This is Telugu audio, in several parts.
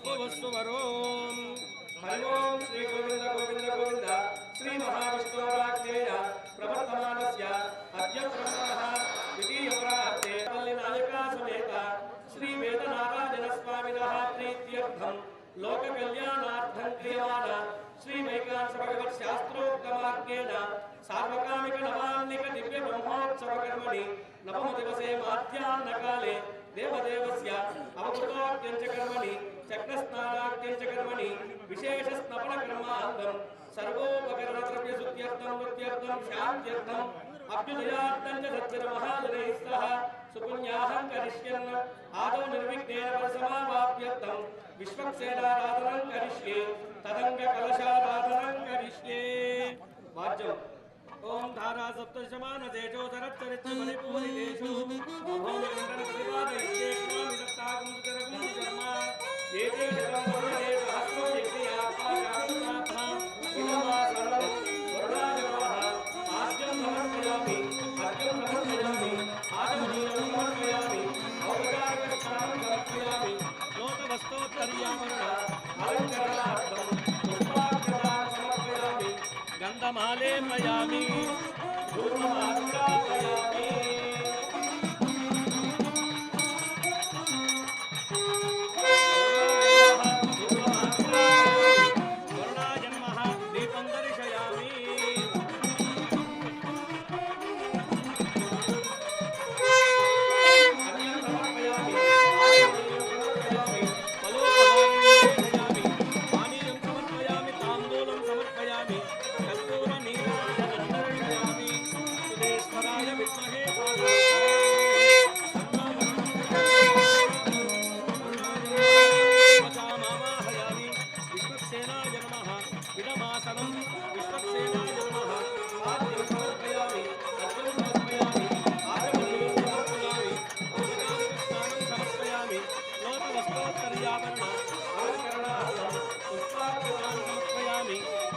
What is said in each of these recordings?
वस्तुवरों हरि ओम श्री गोविंद गोविंद गोविंद श्री महाविष्णुवाक्येन प्रवर्तमानस्य अद्य ब्रह्मणः द्वितीय प्राप्ते मल्लिनायका समेत श्री वेदनारायण स्वामिनः प्रीत्यर्थं लोक कल्याणार्थं क्रियमाण श्री वैकांस भगवत् शास्त्रोक्तमार्गेण सार्वकामिक नवान्निक दिव्य ब्रह्मोत्सव कर्मणि नवम दिवसे माध्याह्नकाले देवदेवस्य अवकृतोक्त्यञ्च कर्मणि चक्रस्नानाक्त्यञ्च कर्मणि विशेष स्नपन कर्मार्थं सर्वोपकरणद्रव्यशुद्ध्यर्थं वृद्ध्यर्थं शान्त्यर्थं अभ्युदयार्थं च सज्जनमहाजनैः सह सुपुण्याहं करिष्यन् आदौ निर्विघ्नेन परिसमावाप्यर्थं विश्वक्सेनाराधनं करिष्ये तदङ्गकलशाराधनं करिष्ये। वाच्यम् ओम धारा सप्तशमान तेजो सरच्चरित्र परिपूरितेषु भूमिकण्डन प्रतिपादयिते स्वामिदत्तागं सुतरगं शर्मा एते शतं वर्णे सहस्रो यज्ञयात्मायात्मात्मा इदमासनं वरुणाजनः आद्यं समर्पयामि आदमनीयं समर्पयामि औपचारिकस्नानं समर्पयामि लोकवस्तोत्तरीयामरण अलङ्करणार्थं पुष्पाक्षतां समर्पयामि गन्धमालेपयामि धूपमात्रापयामि वरुणाजन्मः दीपं दर्शयामि अन्यं समर्पयामि पानीयं समर्पयामि ताम्बूलं समर्पयामि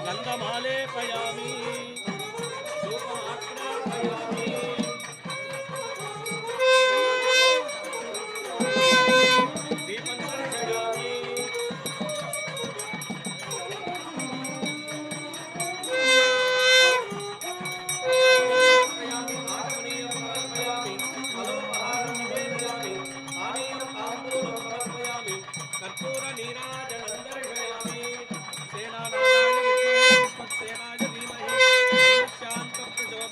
गन्धमालेपयामि धूपमात्रापयामि दीपं दर्शयामि आगमनीयं समर्पयामि फलोपहारं निवेदयामि पानीयं ताम्बूलं समर्पयामि कर्पूरनीराजनं दर्शयामि सेनानाय विद्महे विश्वक्सेनाय धीमहि शान्तं प्रचोदयात्।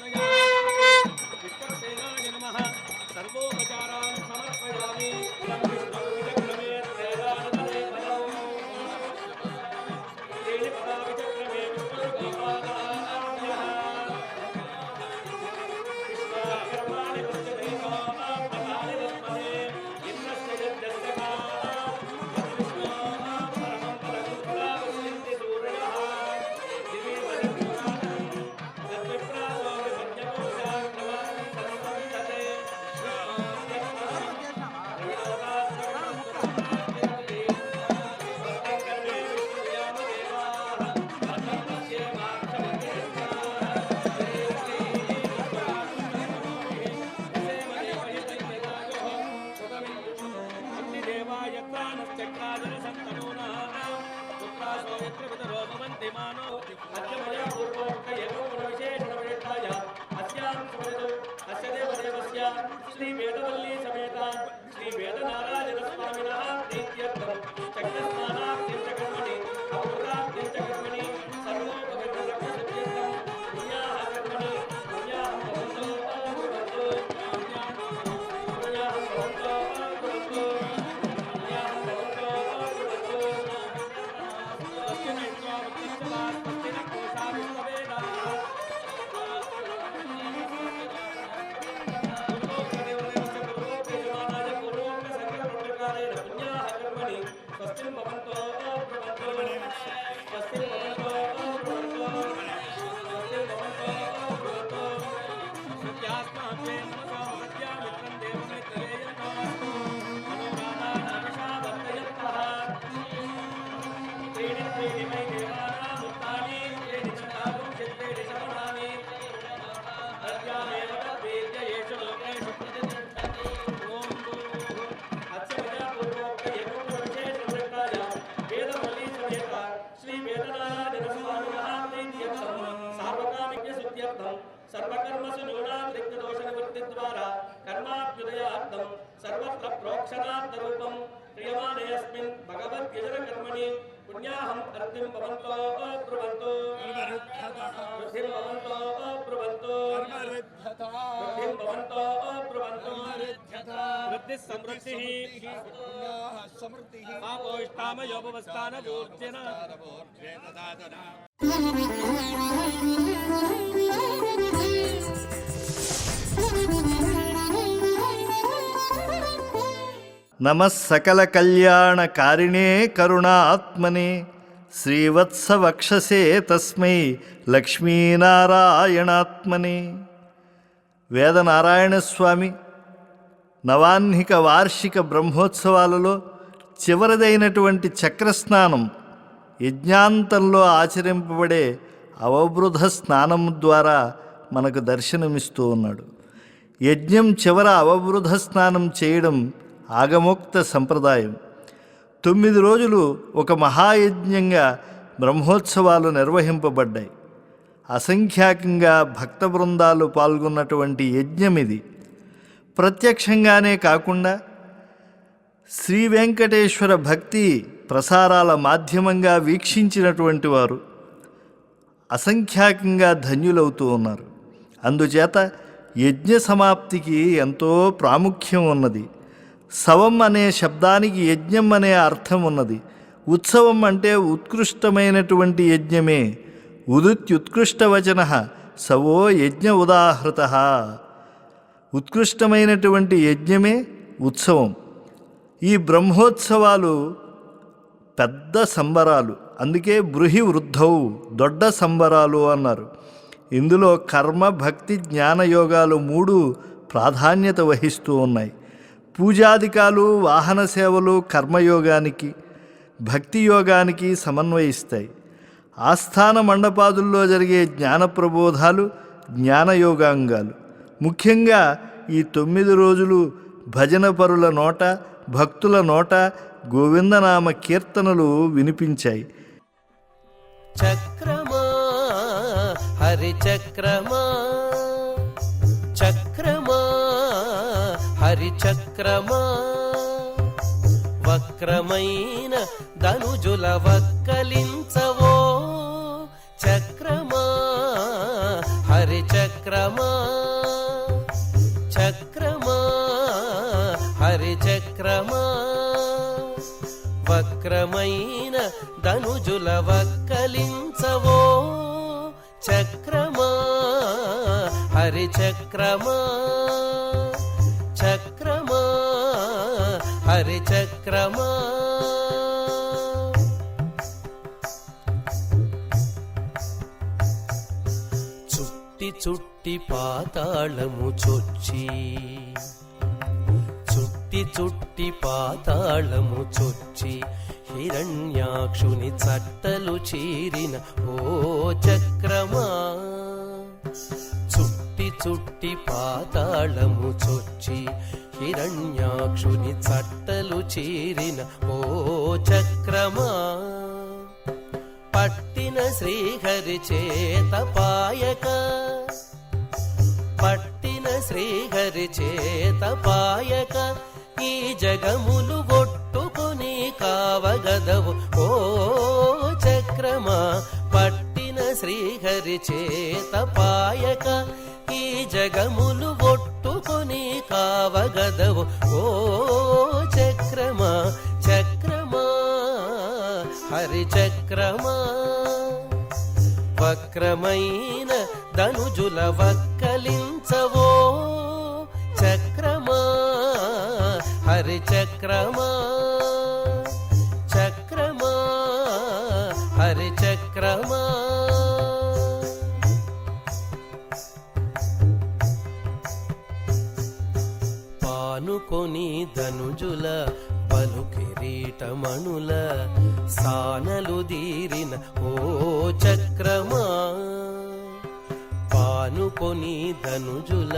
సర్వకర్మసు న్యూనాతిరిక్త దోష నివృత్తి ద్వారా కర్మాభ్యుదయార్థం సర్వత్ర ప్రోక్షణార్థ రూపం క్రియమానేస్మిన్ భగవద్గీజన కర్మణి పుణ్యాహం అర్థిం భవంతో బ్రువంతో వృద్ధిం భవంతో బ్రువంతో వృద్ధిం భవంతో బ్రువంతో వృద్ధి సమృద్ధి ఆపోష్టామయోపవస్థాన ఊర్జన నమః సకల కళ్యాణకారిణే కరుణాత్మనే శ్రీవత్సవక్షసే తస్మై లక్ష్మీనారాయణాత్మనే. వేదనారాయణ స్వామి నవాహ్నిక వార్షిక బ్రహ్మోత్సవాలలో చివరిదైనటువంటి చక్రస్నానం యజ్ఞాంతంలో ఆచరింపబడే అవబృధ స్నానం ద్వారా మనకు దర్శనమిస్తూ ఉన్నాడు. యజ్ఞం చివర అవబృధ స్నానం చేయడం ఆగమోక్త సంప్రదాయం. 9 రోజులు ఒక మహాయజ్ఞంగా బ్రహ్మోత్సవాలు నిర్వహింపబడ్డాయి. అసంఖ్యాకంగా భక్త బృందాలు పాల్గొన్నటువంటి యజ్ఞం ఇది. ప్రత్యక్షంగానే కాకుండా శ్రీ వెంకటేశ్వర భక్తి ప్రసారాల మాధ్యమంగా వీక్షించినటువంటి వారు అసంఖ్యాకంగా ధన్యులవుతూ ఉన్నారు. అందుచేత యజ్ఞ సమాప్తికి ఎంతో ప్రాముఖ్యం ఉన్నది. సవం అనే శబ్దానికి యజ్ఞం అనే అర్థం ఉన్నది. ఉత్సవం అంటే ఉత్కృష్టమైనటువంటి యజ్ఞమే. ఉదుత్యుత్కృష్టవచన సవో యజ్ఞ ఉదాహృత. ఉత్కృష్టమైనటువంటి యజ్ఞమే ఉత్సవం. ఈ బ్రహ్మోత్సవాలు పెద్ద సంబరాలు. అందుకే బృహి వృద్ధౌ దొడ్డ సంబరాలు అన్నారు. ఇందులో కర్మ, భక్తి, జ్ఞానయోగాలు 3 ప్రాధాన్యత వహిస్తూ ఉన్నాయి. పూజాదికాలు, వాహన సేవలు కర్మయోగానికి, భక్తి యోగానికి సమన్వయిస్తాయి. ఆస్థాన మండపాదుల్లో జరిగే జ్ఞాన ప్రబోధాలు జ్ఞానయోగాంగాలు. ముఖ్యంగా ఈ 9 రోజులు భజన పరుల నోట, భక్తుల నోట గోవిందనామ కీర్తనలు వినిపించాయి. చక్రమా హరి చక్రమా, చక్రమా హరి చక్రమా, వక్రమైన ధనుజుల వక్కలించవో చక్రమా హరి చక్రమా, చక్రమా హరి చక్రమా, వక్రమైన ధనుజుల వక్కలించవో చక్రమా హరి చక్రమా, చక్రమా హరి చక్రమా. చుట్టి చుట్టి పాతాళము చొచ్చి, చుట్టి చుట్టి పాతాళము చొచ్చి హిరణ్యాక్షుని చట్టలు చీరిన ఓ చక్రమా. చుట్టి చుట్టి పాతాళము చొచ్చి హిరణ్యాక్షుని చట్టలు చీరిన ఓ చక్రమా. పట్టిన శ్రీహరి చేత పాయక, పట్టిన శ్రీహరి చేత పాయక ఈ జగములు ఒట్టుకొని కావగదవు ఓ చక్రమా. పట్టిన శ్రీహరి చేత పాయక ఈ జగములు ఒట్టుకొని కావగదవు ఓ చక్రమా, చక్రమా హరి చక్రమా. వక్రమైన ధనుజుల వక్కలించవో చక్రమా హరి చక్రమా, చక్రమా హరి చక్రమా. పానుకొని ధనుజుల పలు కిరీటమణుల సానలు దీరిన ఓ చక్రమా. పానుకొని ధనుజుల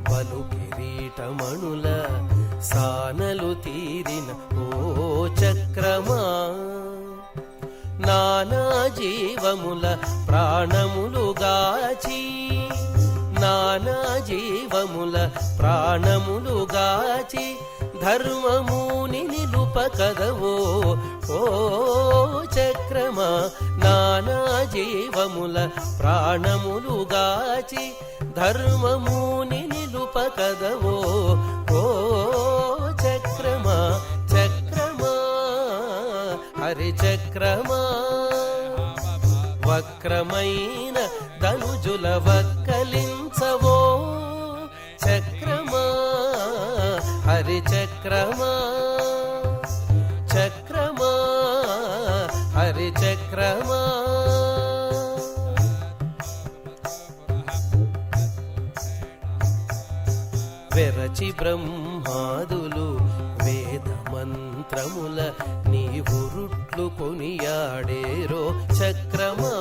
పలు కిరీటమణుల సానలు తీరిన ఓ చక్రమా. నానా జీవముల ప్రాణములు గాచి, నానా జీవముల ప్రాణములుగాచి ధర్మముని నిలుపకదవో ఓ చక్రమా. నానా జీవముల ప్రాణములుగాచి ధర్మముని నిలుపకదవో ఓ చక్రమా. చక్రమా హరి చక్రమా. వక్రమైన ధనుజుల వక్కలించవో చక్రమా హరి చక్రమా. చక్రమా హరి చక్రమా. వెరచి బ్రహ్మాదులు వేద మంత్రముల నీవు రుట్లు కొనియాడేరో చక్రమా.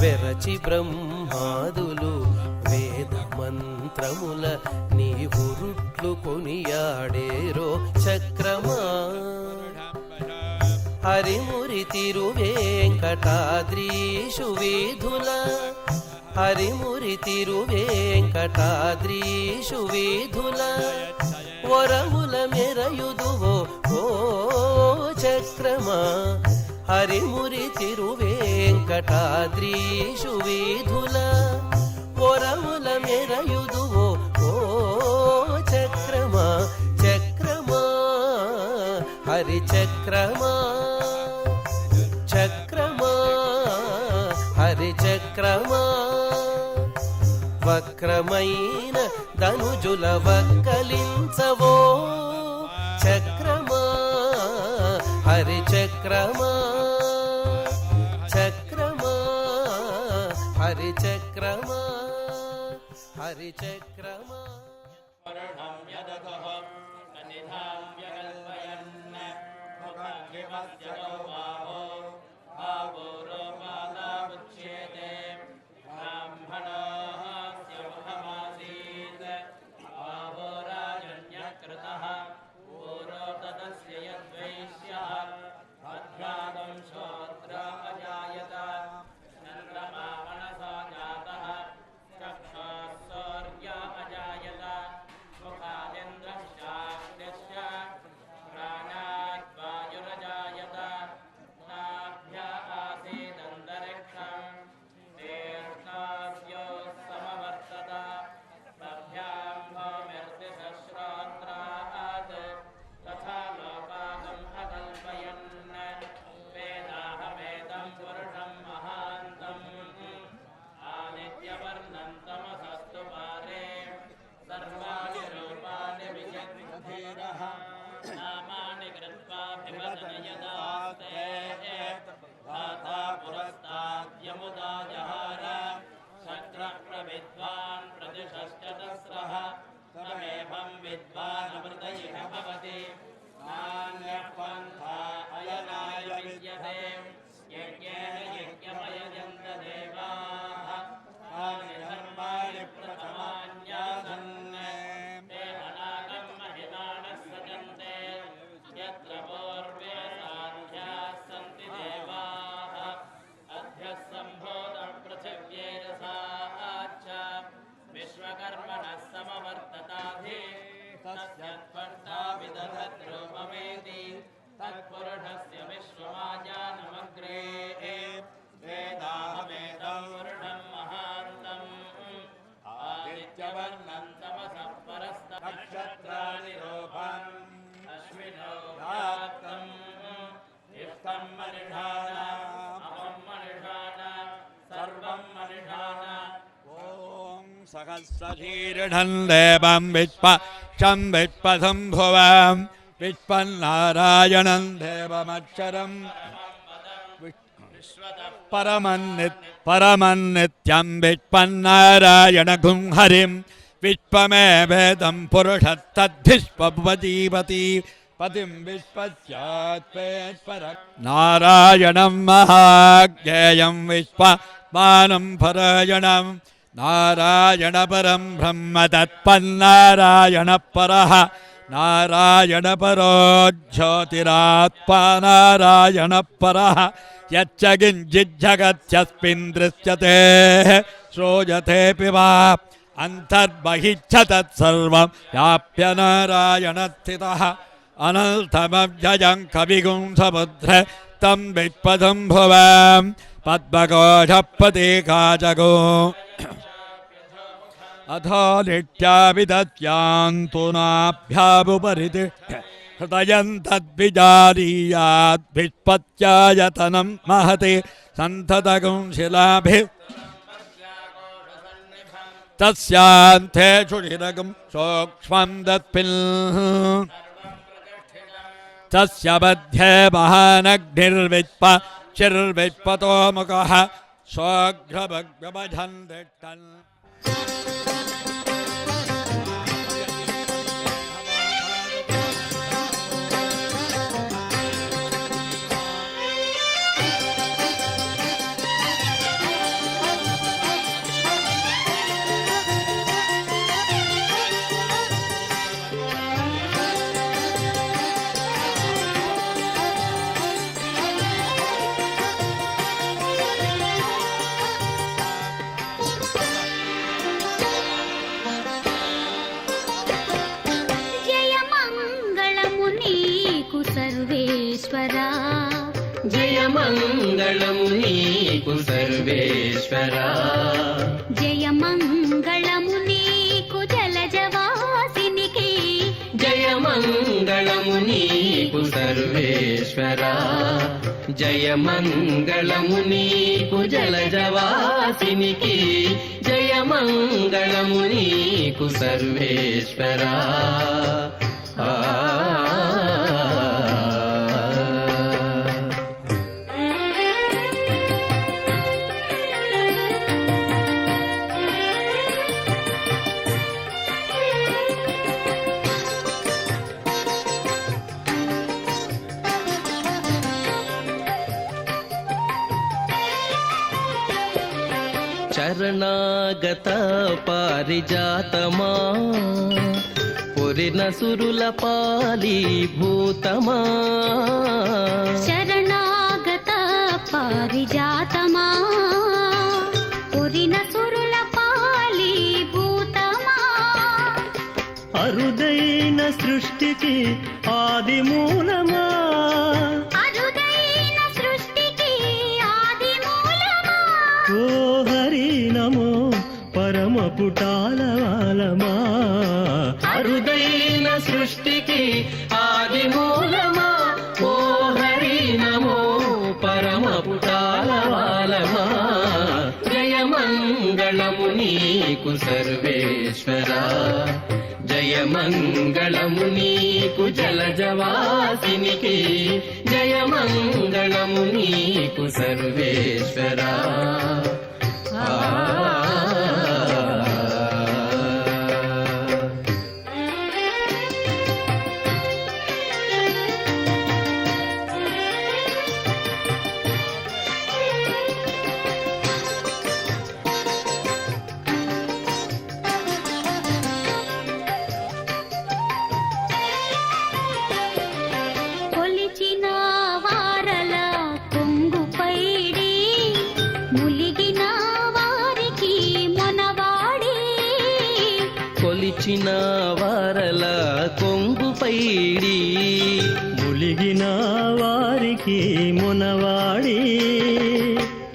వెరచి బ్రహ్మాదులు వేద మంత్రముల నీవు రుట్లు కొనియాడేరో చక్రమా. హరిమురి తిరువేంకటాద్రీషు వీధుల హరిమురి తిరువేంకటాద్రీషు వీధుల వరముల మెరయుదువో ఓ చక్రమా. హరిమురి తిరువేంకటాద్రీషు వీధుల వరముల మెరయుదువో ఓ చక్రమా. చక్రమా హరి చక్రమా. చక్రమా హరి చక్రమా. వక్రమైన ధనుజుల వక్కలించవో చక్రమా హరి చక్రమా. చక్రమా హరి చక్రమా. హరి చక్రమా. तत्पुरुषस्य विश्वमाजानमग्रे वेदाहमेदं वरुणं महान्तम् आदित्यवर्णं तमसः परस्तः नक्षत्राणि रूपम् अश्विनौ व्याप्तम् इष्टं मनिषाण अहं मनिषाण सर्वं मनिषाण ॐ सहस्रशीर्षं देवं विश्वं विश्वसम्भुवम् विश्वन्नारायणं देवमक्षरं परमन्नित्यं विश्वन्नारायणगुं हरिं विश्वमेवेदं पुरुषस्तद्विश्वपजीवति पतिं विश्वस्यात्मेश्वर नारायणं महाज्ञेयं विश्वमानं परायणं नारायणपरं ब्रह्म तत्पन्नारायणः परः నారాయణ పరో జ్యోతిరాత్మా నారాయణ పరః యచ్చ కించిజ్జగత్యస్మిన్ దృశ్యతే శ్రూయతేపి వా అంతర్బహిశ్చ తత్సర్వం వ్యాప్య నారాయణ స్థితః అనంతమవ్యయం కవిగుం సముద్ర తం విశ్వదం భువం పద్మకోశపతి కాజగో అథో నిత్యావిదత్యాంతు నాభ్యాముపరితిష్ఠ హృదయం తద్విజానీయాద్విష్పత్యాయతనం మహతి సంతతగుం శిలాభి తస్యాంతే చుషిరగం సూక్ష్మం దత్పిల్ తస్య మధ్యే మహానగ్నిర్విష్ప చిర్విష్పతో ముఖః సోఘ్రభగ్భజన్ దిట్టన్ జయ మంగళము నీకు సర్వేశ్వరా జయ మంగళము నీకు జలజవాసినికి జయ మంగళము నీకు సర్వేశ్వరా జయ మంగళము నీకు జలజవాసినికి జయ మంగళము నీకు సర్వేశ్వరా శరణాగత పారిజాతమా పురిన సురుల పాలీభూతమా శరణాగత పారిజాతమా పురిన సురుల పాలీభూతమా అరుదైన సృష్టికి ఆది మూలమా అరుదైన సృష్టికి ఆది మూలమా ఓ హరి నమో పరమ పుటాలవాలమా అరుదైన సృష్టికి ఆది మూలమా ఓ హరి నమో పరమ పుటాలవాలమా జయ మంగళము నీకు సర్వేశ్వరా జయ మంగళము నీకు జలజవాసినికి జయ మంగళము నీకు సర్వేశ్వరా కొలిచిన వారల కొంగు పైడి ములిగిన వారికి మొనవాడి కొలిచిన వారల కొంగు పైడి ములిగిన వారికి మునవాడి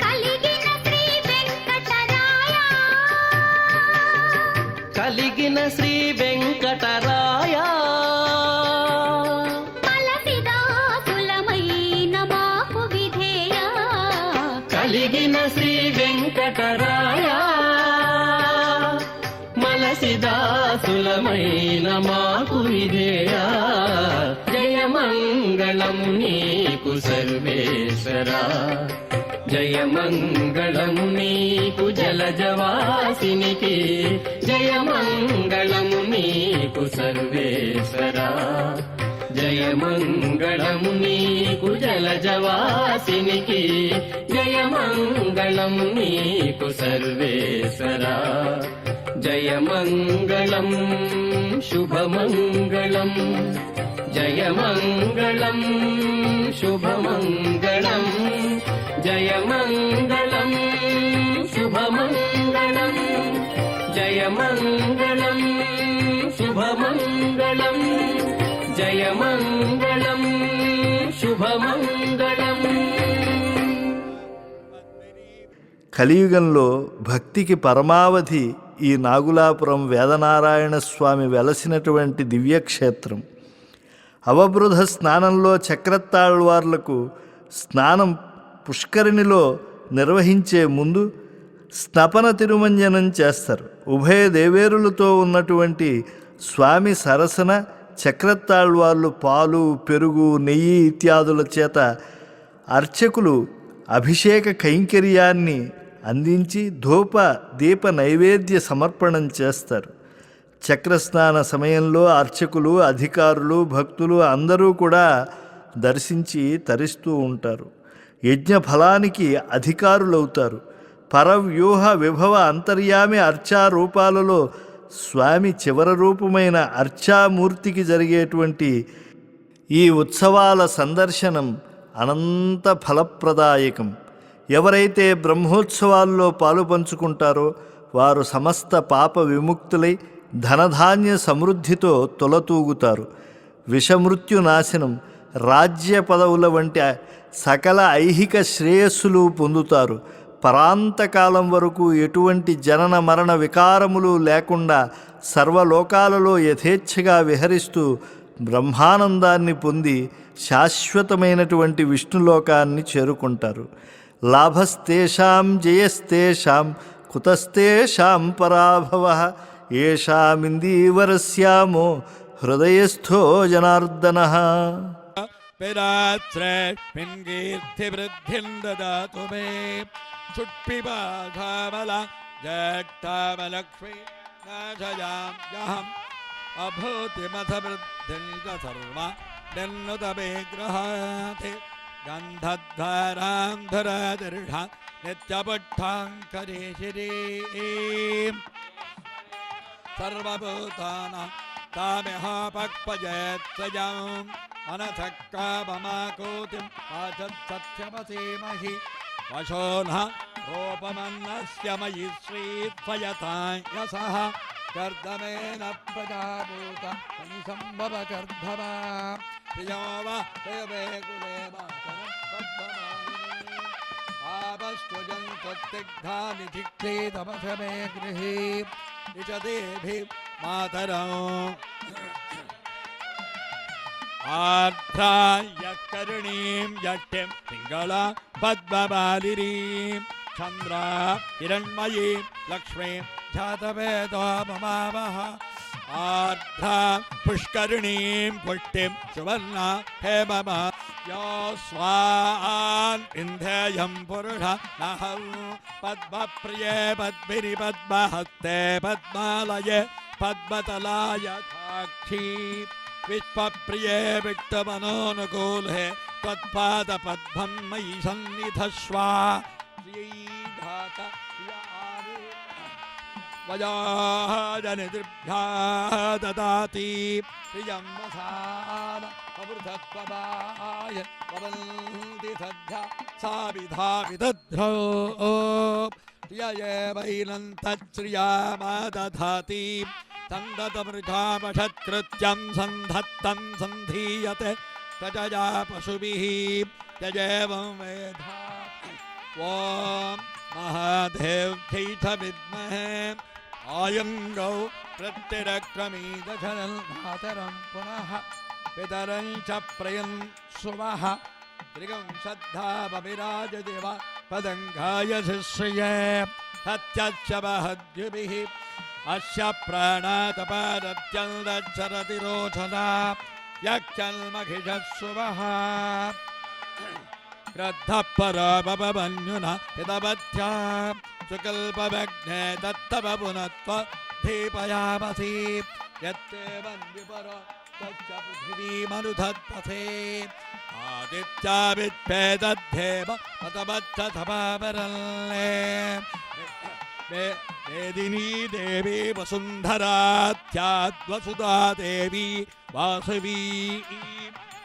కలిగిన శ్రీ వెంకటరాయ కలిగిన శ్రీ వెంకటరాయ మలసిదాసులమైన మాకు విధేయ కలిగిన శ్రీ వెంకటరాయ మలసిదాసులమైన మాకు విధేయ జయ మంగళము నీకు సర్వేశ్వరా జయ మంగళము నీకు జలజవాసినికి జయ మంగళము నీకు సర్వేశ్వరా జయమంగళం నీకు జలజవాసినికి జయమంగళం నీకు సర్వేశ్వరా జయమంగళం శుభమంగళం జయమంగళం శుభమంగళం జయమంగళం శుభమంగళం జయమంగళం శుభమంగళం జయమంగళం శుభమంగళం. కలియుగంలో భక్తికి పరమావధి ఈ నాగులాపురం వేదనారాయణ స్వామి వెలసినటువంటి దివ్యక్షేత్రం. అవబృధ స్నానంలో చక్రతాళ్వార్లకు స్నానం పుష్కరిణిలో నిర్వహించే ముందు స్నపన తిరుమంజనం చేస్తారు. ఉభయ దేవేరులతో ఉన్నటువంటి స్వామి సరసన చక్రతాళ్వార్లు పాలు, పెరుగు, నెయ్యి ఇత్యాదుల చేత అర్చకులు అభిషేక కైంకర్యాన్ని అందించి ధూప దీప నైవేద్య సమర్పణం చేస్తారు. చక్రస్నాన సమయంలో అర్చకులు, అధికారులు, భక్తులు అందరూ కూడా దర్శించి తరిస్తూ ఉంటారు. యజ్ఞ ఫలానికి అధికారులవుతారు. పరవ్యూహ విభవ అంతర్యామి అర్చా రూపాలలో స్వామి చివరి రూపమైన అర్చామూర్తికి జరిగేటువంటి ఈ ఉత్సవాల సందర్శనం అనంత ఫలప్రదాయకం. ఎవరైతే బ్రహ్మోత్సవాల్లో పాలు పంచుకుంటారో వారు సమస్త పాప విముక్తులై ధనధాన్య సమృద్ధితో తొలతూగుతారు. విషమృత్యు నాశనం, రాజ్య పదవుల వంటి సకల ఐహిక శ్రేయస్సులు పొందుతారు. పరాంతకాలం వరకు ఎటువంటి జనన మరణ వికారములు లేకుండా సర్వలోకాలలో యథేచ్ఛగా విహరిస్తూ బ్రహ్మానందాన్ని పొంది శాశ్వతమైనటువంటి విష్ణులోకాన్ని చేరుకుంటారు. లాభస్తేషాం జయస్తేషాం కుతస్తేషాం పరాభవః ఏషామిందీవరస్యామో హృదయస్థో జనార్దనః. పిరాత్రేష్మిన్ కీర్తివృద్ధిం దదాతు మే చుట్పిపాధామల జక్తామలక్ష్మీ నాశయామ్యహం అభూతిమథ వృద్ధిం చ సర్వ నిర్నుత మే గృహాతి గంధద్వారాం ధరాదర్శ నిత్యపుట్టాంకరేశిరీ సర్వభూతానాం తామిహ పక్వజేత్సజం మనసః కామమాకోతిం ఆచత్సత్యమసీమహి వశోనః రూపమన్నస్య మయి శ్రీత్వయతాయసః కర్దమేన ప్రజాభూత సంభవ కర్ధమా ప్రియో వా దేవే కులే మాతరం పద్మమాలిని ఆపస్త్వజం తత్తిగ్ధాని ధిక్షేతమసమే గృహే నిచదేభి మాతరం ఆర్ద్రాయ కరుణీం యక్షిం పింగళా పద్మమాలినీం చంద్రా హిరణ్మయీం లక్ష్మీం జాతవేదో మమావహ ఆర్ద్రా పుష్కరిణీం పుష్టిం సువర్ణా హేమమా యో స్వాన్ వింధ్యేయం పురుష నహం పద్మప్రియే పద్మిని పద్మహస్తే పద్మాలయే పద్మతలాయ సాక్షీ విశ్వప్రియే విక్తమనోనుకూలే త్వత్పాదపద్మం మయి సన్నిధస్వ శ్రీధాత వయాజనిద్భ్యా దదాతి ప్రియం వసాన అమృతత్వమాయ పవంతి సద్ధ్య సావిధావి దధ్రో ప్రియయేవైనం తచ్శ్రియామాదధాతి సందతమృగామషత్కృత్యం సంధత్తం సంధీయతే ప్రజయా పశుభిః యజేవం వేద ఓం మహాదేవ్యై చ విద్మహే ఆయంగౌ ప్రత్యరక్రమీదశనం మాతరం పునః పితరం చ ప్రయం సువః త్రిగం శ్రద్ధావవిరాజదేవ పదం గాయసి శ్రియే సత్యస్య మహద్యుభిః అస్య ప్రాణాతపాదత్యందచ్చరతి రోచనా యక్షల్మఖిషస్సువః క్రద్ధపరామన్యున హితవత్యా సుకల్పమగ్నే దత్తవ పునత్వ దీపయామసి యత్తేవం విపర पृथिवीमनुधत्तसे आदित्याविद्भेदद्धेव मतमच्छतपावरल्ले वेदिनी देवी वसुन्धरात्याद्वसुधा देवी वासवी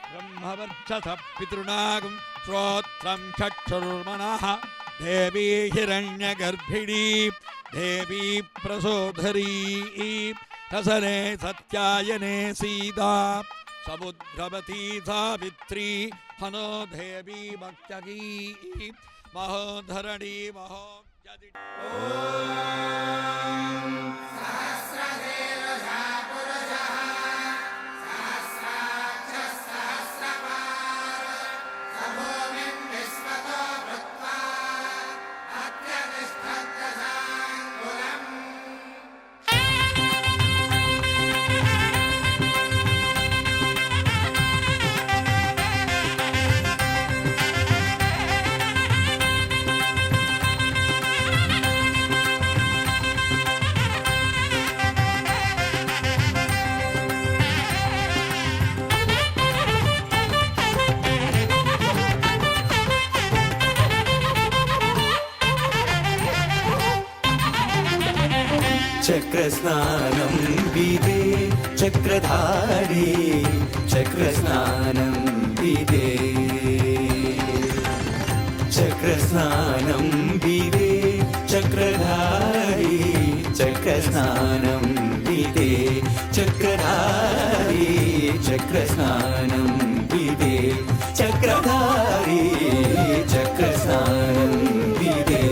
ब्रह्मवर्चसः पितॄणागं श्रोत्रं चक्षुर्मनः देवी हिरण्यगर्भिणी देवी प्रसोधरी हसने सत्यायने सीता समुद्रवती सावित्री हनो देवी भक्तगी महोधरणी महो చక్రస్నానం విదే చక్రధారి చక్రస్నానం విదే చక్రస్నానం విదే చక్రధారి చక్రస్నానం విదే చక్రధారి చక్రస్నానం విదే చక్రధారి చక్రస్నానం విదే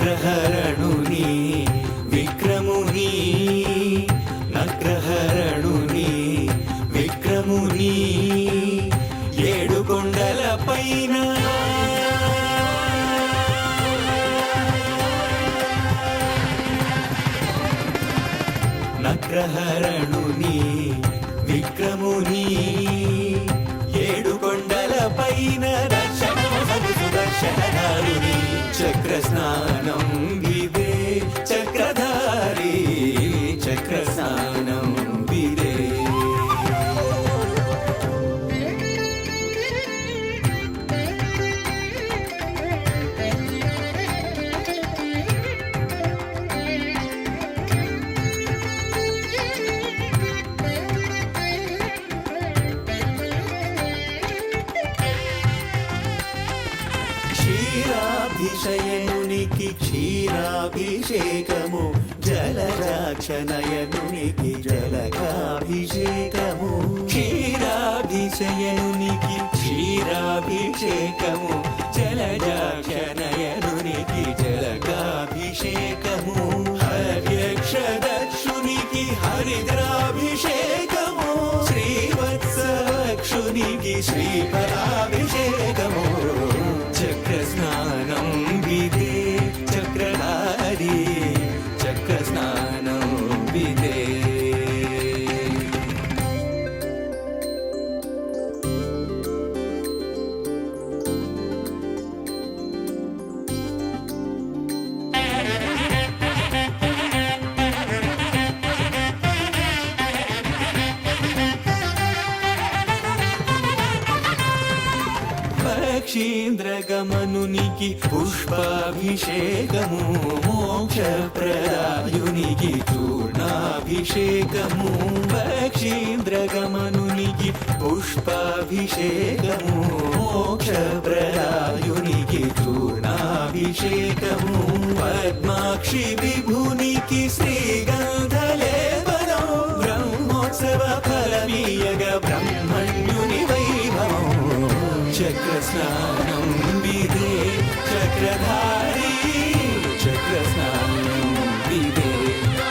నగ్రహరణుని విక్రముని నగ్రహరణుని విక్రముని ఏడు కొండల పైన నగ్రహరణుని విక్రముని ఏడు కొండల పైన సుదర్శనాలుని చక్రస్నానం విదే చక్రధారి చక్రస్నానం విదే క్షీరాభిషయనునికి క్షీరాభిషేకము జలజాక్షనయనునికి జలకాభిషేకము క్షీరాభిషయనునికి క్షీరాభిషేకము జలజాక్షనయనునికి జలకాభిషేకము హర్యక్షదక్షునికి హరిద్రాభిషేకము శ్రీవత్సక్షునికి శ్రీఫలాభిషేకము చక్రస్నానం విదే చక్రధారి చక్రస్నానం విదే పక్షీంద్రగమనునికి పుష్పాభిషేకము మోక్షప్రదాయునికి చూర్ణాభిషేకము పక్షీంద్రగమనునికి పుష్పాభిషేకము మోక్షప్రదాయునికి చూర్ణాభిషేకము పద్మాక్షి విభునికి శ్రీగంధలేవనం బ్రహ్మోత్సవ ఫలమీయగ బ్రహ్మణ్యుని వైభవం చక్రస్నానం విదే చక్రధారి చక్రస్నానం విదే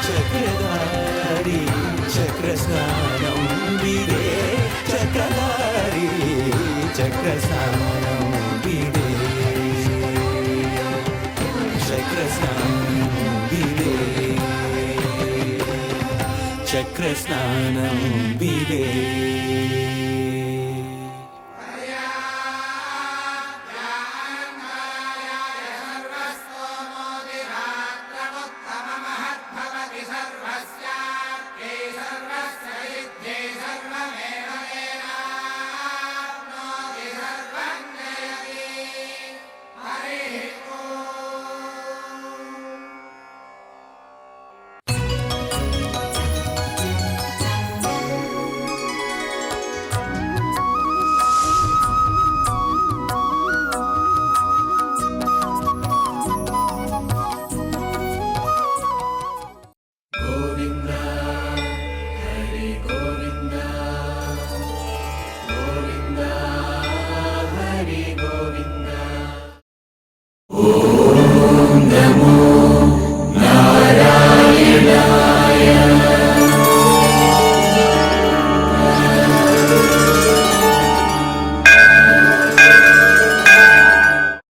చక్రధారి చక్రస్నానం విదే చక్రధారి చక్రస్నానం విదే చక్రస్నానం విదే చక్రస్నానం విదే